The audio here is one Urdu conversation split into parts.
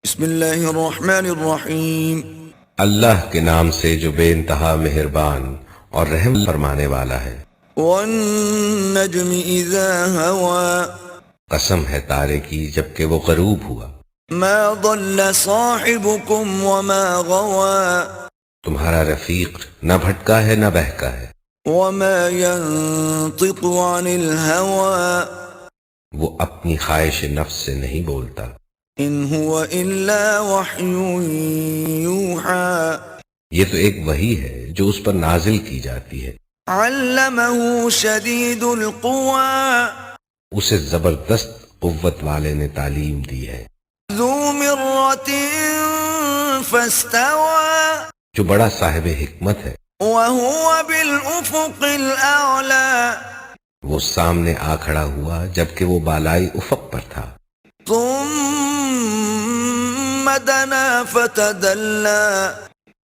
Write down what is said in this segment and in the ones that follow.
بسم اللہ الرحمن الرحیم۔ اللہ کے نام سے جو بے انتہا مہربان اور رحم فرمانے والا ہے۔ والنجم اذا ہوا، قسم ہے تارے کی جبکہ وہ غروب ہوا۔ ما ضل صاحبكم وما غوا، تمہارا رفیق نہ بھٹکا ہے نہ بہکا ہے۔ وما ينطق عن الهوى، وہ اپنی خواہش نفس سے نہیں بولتا۔ ان هو الا وحی یوحى، یہ تو ایک وحی ہے جو اس پر نازل کی جاتی ہے۔ علمه شدید القوى، اسے زبردست قوت والے نے تعلیم دی ہے۔ ذو مرة فاستوى، جو بڑا صاحب حکمت ہے۔ وهو بالأفق الأعلى، وہ سامنے آ کھڑا ہوا جبکہ وہ بالائی افق پر تھا۔ ثم دنا فتدلى،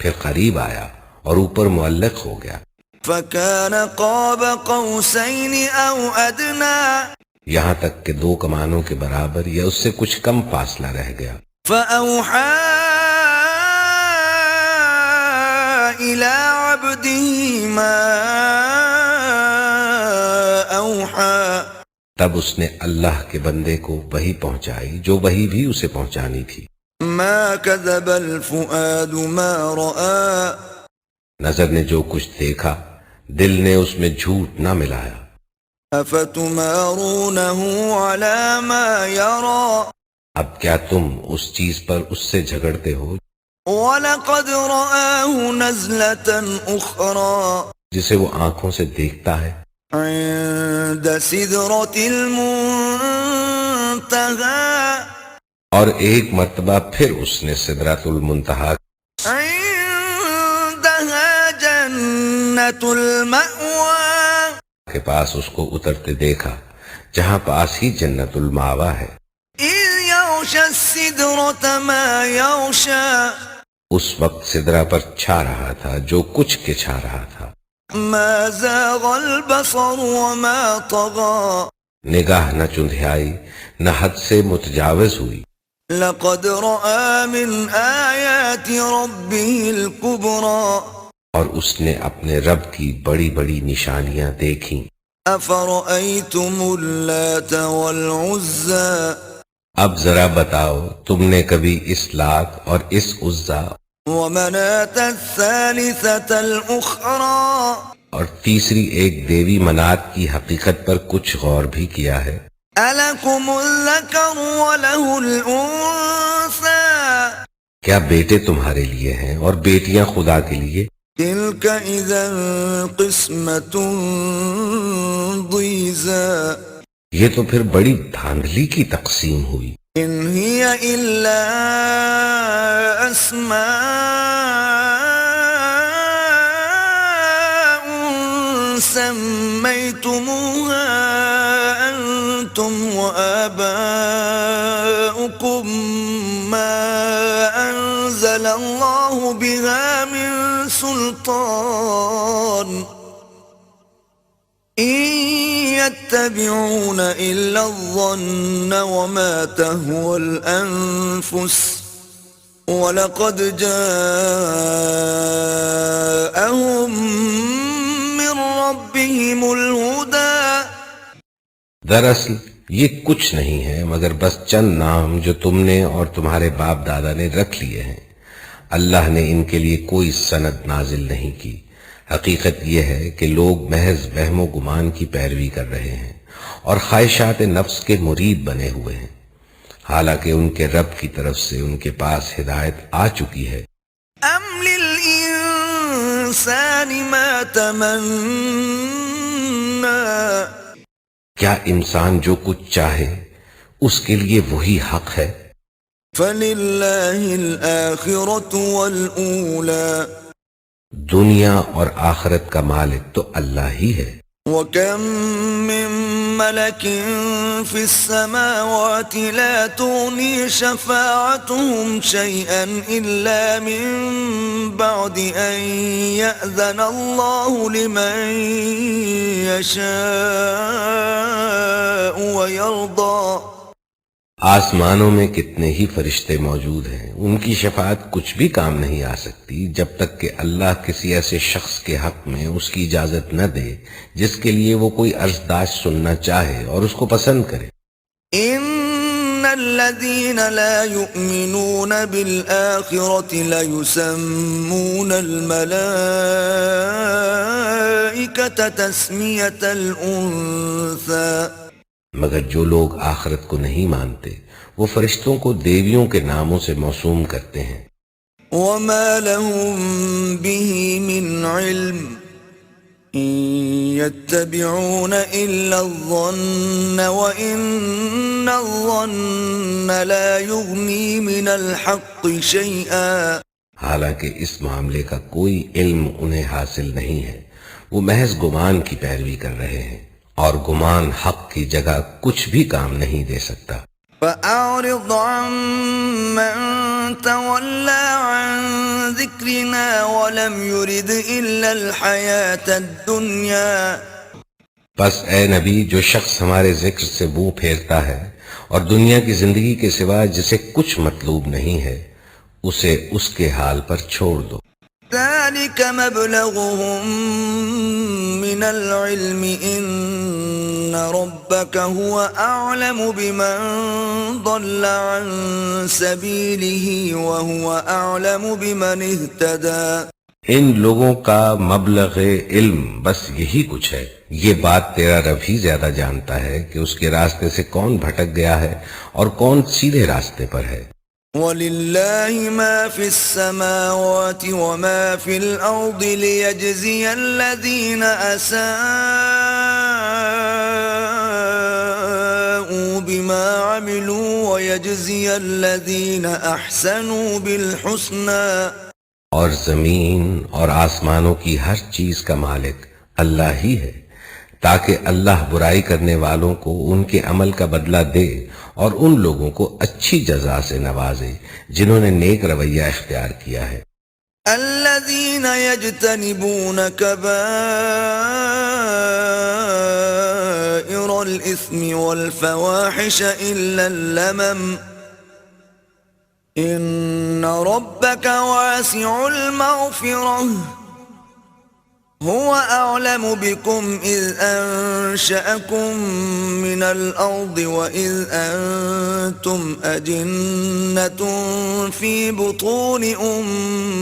پھر قریب آیا اور اوپر معلق ہو گیا۔ فكان قاب قوسين أو أدنى، یہاں تک کہ دو کمانوں کے برابر یا اس سے کچھ کم فاصلہ رہ گیا۔ فأوحى إلى عبده ما أوحى، تب اس نے اللہ کے بندے کو وحی پہنچائی جو وحی بھی اسے پہنچانی تھی۔ ما كذب الفؤاد ما رأى، نظر نے جو کچھ دیکھا دل نے اس میں جھوٹ نہ ملایا۔ أفتمارونه على ما يرى، اب کیا تم اس چیز پر اس سے جھگڑتے ہو وَلَقَدْ رَآهُ نَزْلَةً أُخْرَى جسے وہ آنکھوں سے دیکھتا ہے؟ عند سدرة المنتهى، اور ایک مرتبہ پھر اس نے سدرۃ المنتہا عندها جنة المأوى، کے پاس اس کو اترتے دیکھا جہاں پاس ہی جنت الماوا ہے۔ إذ يغشى السدرة ما يغشى، اس وقت سدرہ پر چھا رہا تھا جو کچھ کے چھا رہا تھا۔ ما زاغ البصر وما طغى، نگاہ نہ چندھیائی نہ حد سے متجاوز ہوئی۔ لقد رأى من آيات ربه الكبرى، اور اس نے اپنے رب کی بڑی بڑی نشانیاں دیکھیں۔ أفرأيتم اللات والعزى، اب ذرا بتاؤ تم نے کبھی اس لات اور اس عزا ومناة الثالثة الأخرى، اور تیسری ایک دیوی منات کی حقیقت پر کچھ غور بھی کیا ہے؟ ألكم الذكر وله الأنثى، کیا بیٹے تمہارے لیے ہیں اور بیٹیاں خدا کے لیے؟ تلك إذا قسمة ضيزى، یہ تو پھر بڑی دھاندلی کی تقسیم ہوئی۔ إن هي إلا أسماء سميتموها أنتم وآباؤكم ما أنزل الله بها من سلطان، إن يتبعون إلا الظن وما تهوى الأنفس، وَلَقَدْ جَاءَهُم مِّن رَّبِّهِمُ الْهُدَىٰ۔ دراصل یہ کچھ نہیں ہے مگر بس چند نام جو تم نے اور تمہارے باپ دادا نے رکھ لیے ہیں۔ اللہ نے ان کے لیے کوئی سند نازل نہیں کی۔ حقیقت یہ ہے کہ لوگ محض وہم و گمان کی پیروی کر رہے ہیں اور خواہشات نفس کے مرید بنے ہوئے ہیں، حالانکہ ان کے رب کی طرف سے ان کے پاس ہدایت آ چکی ہے۔ أَمْ لِلْإِنسَانِ مَا تَمَنَّىٰ، کیا انسان جو کچھ چاہے اس کے لیے وہی حق ہے؟ فَلِلَّهِ الْآخِرَةُ وَالْأُولَىٰ، دنیا اور آخرت کا مالک تو اللہ ہی ہے۔ وَكَم مِّن مَّلَكٍ فِي السَّمَاوَاتِ لَا تُغْنِي شَفَاعَتُهُمْ شَيْئًا إِلَّا مِن بَعْدِ أَن يَأْذَنَ اللَّهُ لِمَن يَشَاءُ وَيَرْضَىٰ۔ آسمانوں میں کتنے ہی فرشتے موجود ہیں، ان کی شفاعت کچھ بھی کام نہیں آ سکتی جب تک کہ اللہ کسی ایسے شخص کے حق میں اس کی اجازت نہ دے جس کے لیے وہ کوئی عرضداشت سننا چاہے اور اس کو پسند کرے۔ ان الذين لا يؤمنون بالآخرة ليسمون الملائكة تسمية الأنثى، مگر جو لوگ آخرت کو نہیں مانتے وہ فرشتوں کو دیویوں کے ناموں سے موسوم کرتے ہیں۔ وما لهم به من علم إن يتبعون إلا الظن وإن الظن لا يغني من الحق شيئا، حالانکہ اس معاملے کا کوئی علم انہیں حاصل نہیں ہے، وہ محض گمان کی پیروی کر رہے ہیں اور گمان حق کی جگہ کچھ بھی کام نہیں دے سکتا۔ فأعرض عمن تولى عن ذكرنا ولم يرد إلا الحياة الدنيا، بس اے نبی، جو شخص ہمارے ذکر سے منہ پھیرتا ہے اور دنیا کی زندگی کے سوا جسے کچھ مطلوب نہیں ہے، اسے اس کے حال پر چھوڑ دو۔ ذلك مبلغهم من العلم إن ربك هو أعلم بمن ضل عن سبيله وهو أعلم بمن اهتدى۔ ان لوگوں کا مبلغ علم بس یہی کچھ ہے، یہ بات تیرا رب ہی زیادہ جانتا ہے کہ اس کے راستے سے کون بھٹک گیا ہے اور کون سیدھے راستے پر ہے۔ وَلِلَّهِ مَا فِي السَّمَاوَاتِ وَمَا فِي الْأَرْضِ لِيَجْزِيَ الَّذِينَ أَسَاءُوا بِمَا عَمِلُوا وَيَجْزِيَ الَّذِينَ أَحْسَنُوا بِالْحُسْنَى۔ اور زمین اور آسمانوں کی ہر چیز کا مالک اللہ ہی ہے، تاکہ اللہ برائی کرنے والوں کو ان کے عمل کا بدلہ دے اور ان لوگوں کو اچھی جزا سے نوازے جنہوں نے نیک رویہ اختیار کیا ہے۔ الذين يجتنبون كبائر الإثم والفواحش إلا اللمم إن ربك واسع المغفرة هو أعلم بكم إذ أنشأكم من الأرض وإذ أنتم أجنة في بطون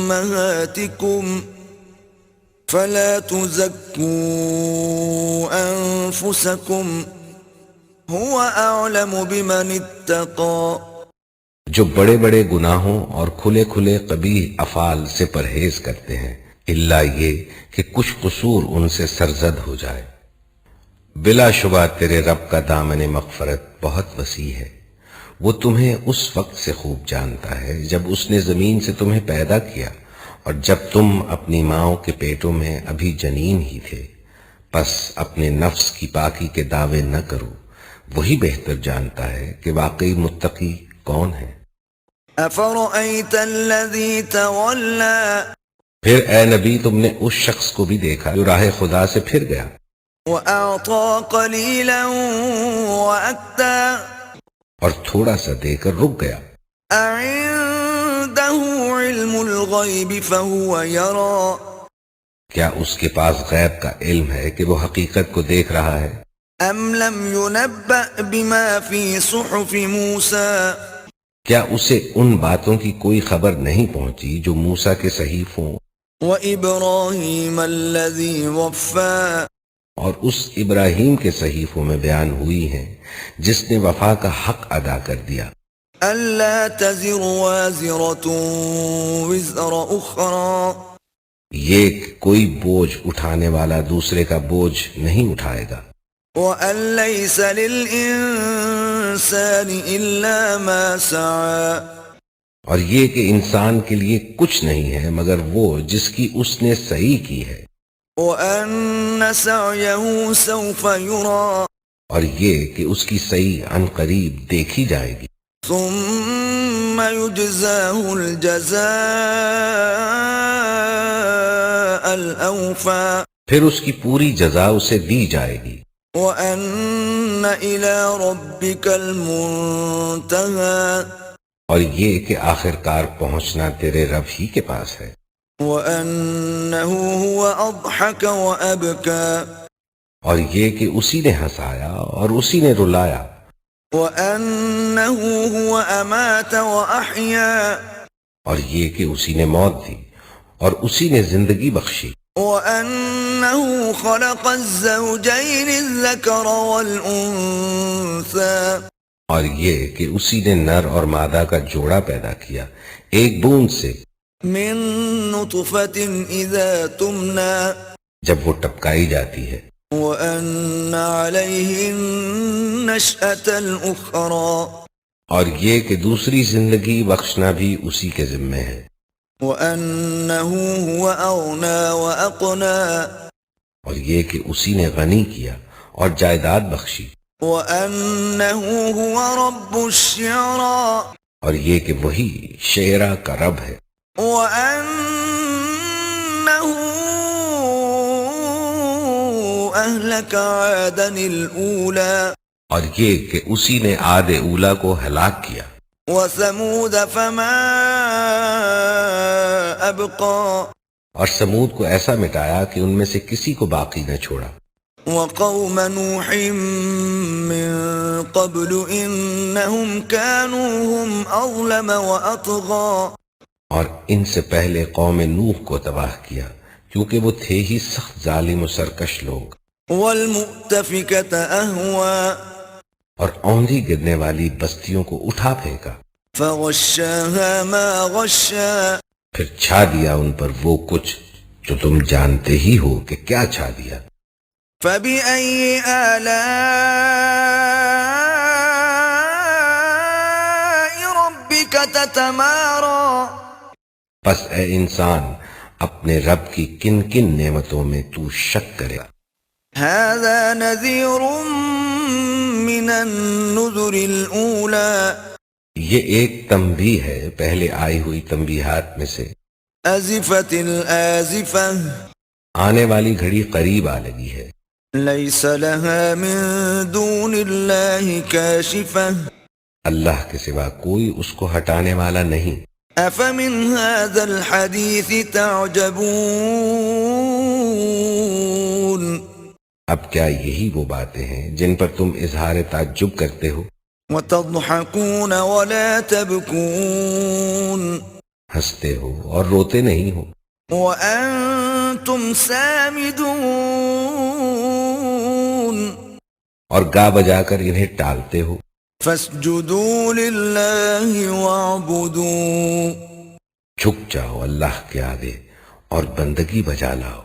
أمهاتكم فلا تزكوا أنفسكم هو أعلم بمن اتقى۔ جو بڑے بڑے گناہوں اور کھلے کھلے قبیح افعال سے پرہیز کرتے ہیں، الا یہ کہ کچھ قصور ان سے سرزد ہو جائے۔ بلا شبہ تیرے رب کا دامن مغفرت بہت وسیع ہے، وہ تمہیں اس وقت سے خوب جانتا ہے جب اس نے زمین سے تمہیں پیدا کیا اور جب تم اپنی ماؤں کے پیٹوں میں ابھی جنین ہی تھے۔ پس اپنے نفس کی پاکی کے دعوے نہ کرو، وہی بہتر جانتا ہے کہ واقعی متقی کون ہے۔ أفرأيت الذي تولى، پھر اے نبی تم نے اس شخص کو بھی دیکھا جو راہ خدا سے پھر گیا وأعطى قليلا وأكدى، اور تھوڑا سا دے کر رک گیا۔ أعنده علم الغيب فهو يرى، کیا اس کے پاس غیب کا علم ہے کہ وہ حقیقت کو دیکھ رہا ہے؟ أم لم ينبأ بما في صحف موسى، کیا اسے ان باتوں کی کوئی خبر نہیں پہنچی جو موسیٰ کے صحیفوں وإبراهيم الذي وفى، اور اس ابراہیم کے صحیفوں میں بیان ہوئی ہیں جس نے وفا کا حق ادا کر دیا۔ ألا تزر وازرة وزر أخرى، یہ کہ کوئی بوجھ اٹھانے والا دوسرے کا بوجھ نہیں اٹھائے گا، وأن ليس للإنسان إلا ما سعى، اور یہ کہ انسان کے لیے کچھ نہیں ہے مگر وہ جس کی اس نے سعی کی ہے، وأن سعيه سوف يرى، اور یہ کہ اس کی سعی عن قریب دیکھی جائے گی۔ ثم يجزاه الجزاء الأوفى، پھر اس کی پوری جزا اسے دی جائے گی۔ وأن إلى ربك المنتهى اور یہ کہ آخر کار پہنچنا تیرے رب ہی کے پاس ہے. وأنه هو أضحك وأبكى اور یہ کہ اسی نے ہنسایا اور اسی نے رلایا. وأنه هو أمات وأحيا اور یہ کہ اسی نے موت دی اور اسی نے زندگی بخشی. وأنه خلق الزوجين الذكر والأنثى اور یہ کہ اسی نے نر اور مادہ کا جوڑا پیدا کیا ایک بوند سے، من نطفة إذا تمنى جب وہ ٹپکائی جاتی ہے. وأن عليه النشأة الأخرى اور یہ کہ دوسری زندگی بخشنا بھی اسی کے ذمے ہے. وأنه هو أغنى وأقنى اور یہ کہ اسی نے غنی کیا اور جائیداد بخشی. وأنه هو رب الشعرى اور یہ کہ وہی شعرا کا رب ہے. وأنه أهلك عادا الأولى اور یہ کہ اسی نے عاد اولا کو ہلاک کیا. وثمود فما أبقى اور سمود کو ایسا مٹایا کہ ان میں سے کسی کو باقی نہ چھوڑا. وقوم نوح من قبل إنهم كانوا هم أظلم وأطغى اور ان سے پہلے قوم نوح کو تباہ کیا کیونکہ وہ تھے ہی سخت ظالم و سرکش لوگ. والمؤتفكة أهوى اور اوندھی گرنے والی بستیوں کو اٹھا پھینکا، فغشاها ما غشا پھر چھا دیا ان پر وہ کچھ جو تم جانتے ہی ہو کہ کیا چھا دیا. فبأي آلاء ربك تتمارى پس اے انسان اپنے رب کی کن کن نعمتوں میں تو شک کرے. هذا نذير من النذر الأولى یہ ایک تنبیہ ہے پہلے آئی ہوئی تنبیہات میں سے. أزفت الآزفة آنے والی گھڑی قریب آ لگی ہے. ليس لها من دون الله كاشفة اللہ کے سوا کوئی اس کو ہٹانے والا نہیں. أفمن هذا الحديث تعجبون اب کیا یہی وہ باتیں ہیں جن پر تم اظہار تعجب کرتے ہو؟ وتضحكون ولا تبكون ہنستے ہو اور روتے نہیں ہو. وأنتم سامدون اور گا بجا کر انہیں ٹالتے ہو. فاسجدوا لله واعبدوا جھک جاؤ اللہ کے آگے اور بندگی بجا لاؤ.